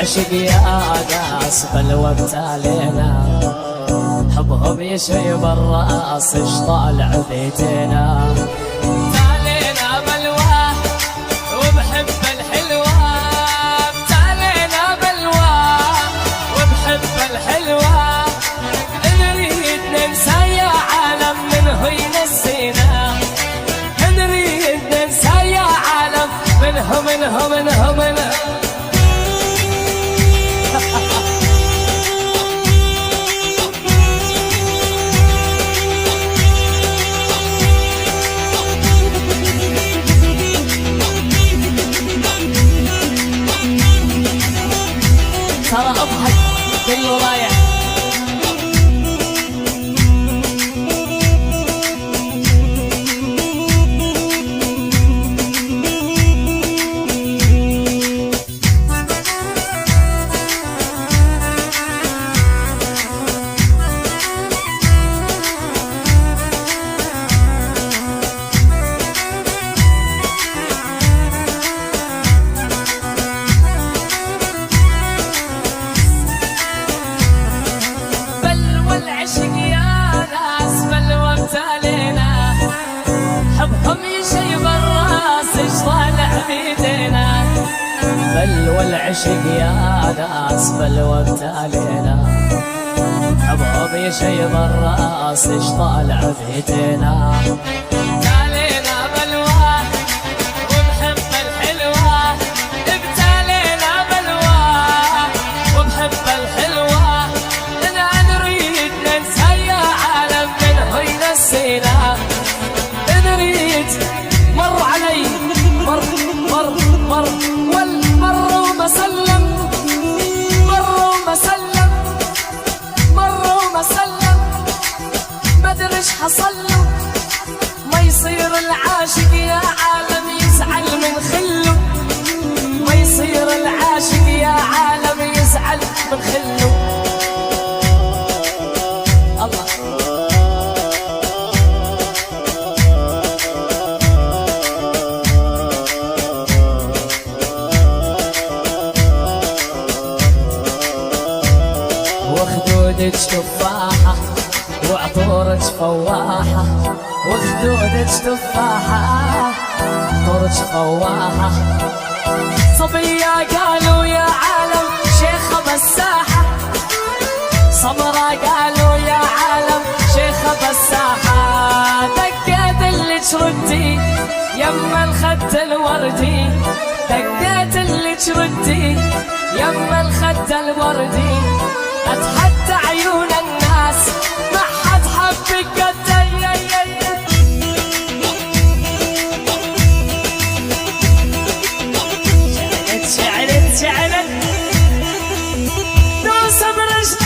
والعشق يا ناس بلوى بتالينا، حبهم يشيب الراس ايش طالع بيتنا. بتالينا بلوى وبحب الحلوة، بتالينا بلوى وبحب الحلوة، نريد ننسى يا عالم من هو ينسينا، نريد ننسى يا عالم منه ترى اضحك كله رايح. والعشق يا ناس بلوى بتالينا، حبهم يشيب الراس ايش طالع بيدينا. والعشق يا ناس بلوى بتالينا، حبهم يشيب الراس ايش طالع بيدينا. بتالينا بلوى وبحب الحلوة، بتالينا بلوى وبحب الحلوة، نريد مر علي مر والمر وما سلم، مر وما سلم، ما ادري ايش حصله، ما يصير العاشق يا عالم يزعل من خله، ما يصير العاشق يا عالم يزعل من خله. الله وخدودك تفاحة وعطورك فواحة، وخدودك تفاحة عطورك فواحة، صبية قالوا يا عالم شيخة بساحة، صبرا قالوا يا عالم شيخة بساحة، دقيت اللي تردي يما الخد الوردي، دقيت اللي تردي يما الخد الوردي، اتحدى عيون الناس ما حد حبك قد شعلت دوس برشد.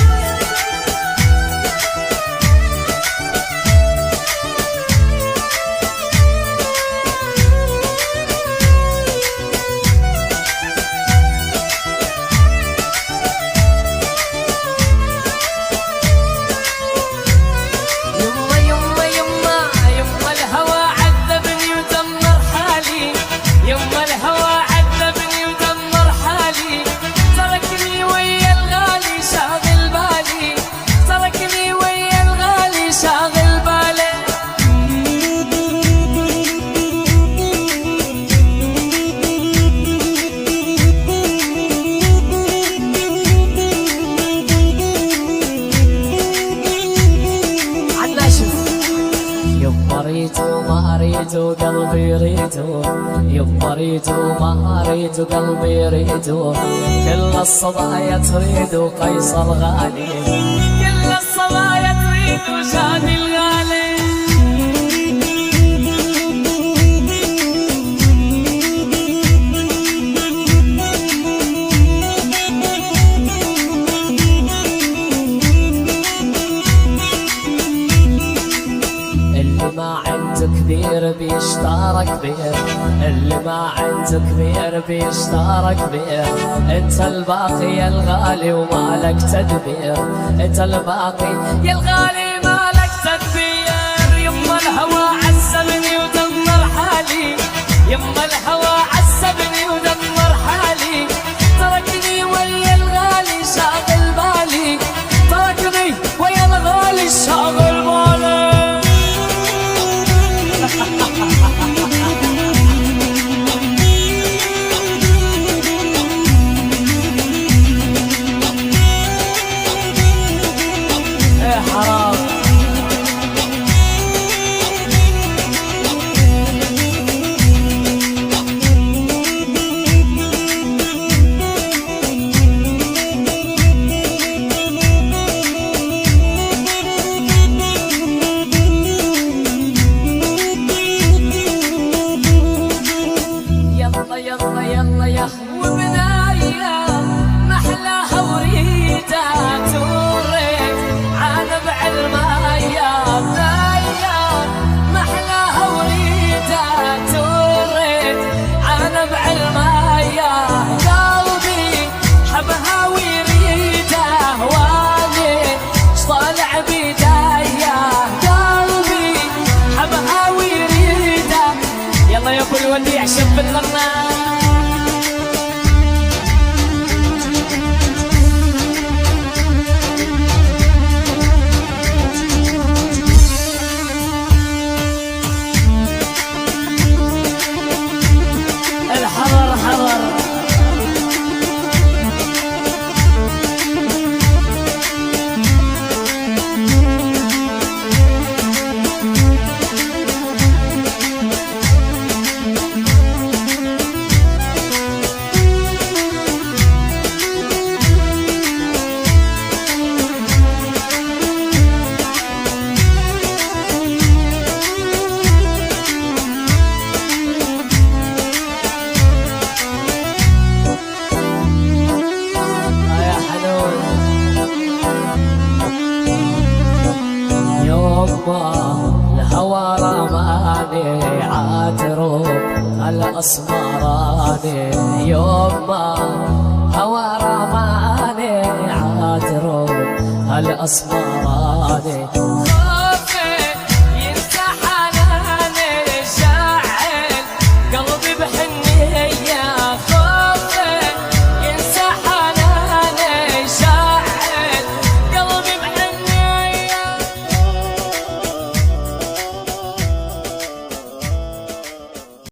قلبي ريتو يما ريتو ما ريتو قلبي ريتو، كل الصبايا تريدو قيصر غالي، كل الصبايا تريدو شادي الغالي. كبير بيشتارك بيه، اللي ما عنده كبير بيشتارك بيه، انت الباقي يا الغالي ومالك تدبير، انت الباقي يا الغالي مالك تدبير. يما الهوى عذبني ودمر حالي، يما الهوى عذبني ودمر حالي، تركني ويا يوم ما الهوى رماني عاتروب الأسمراني، يوم ما هوى رماني عاتروب الأسمراني،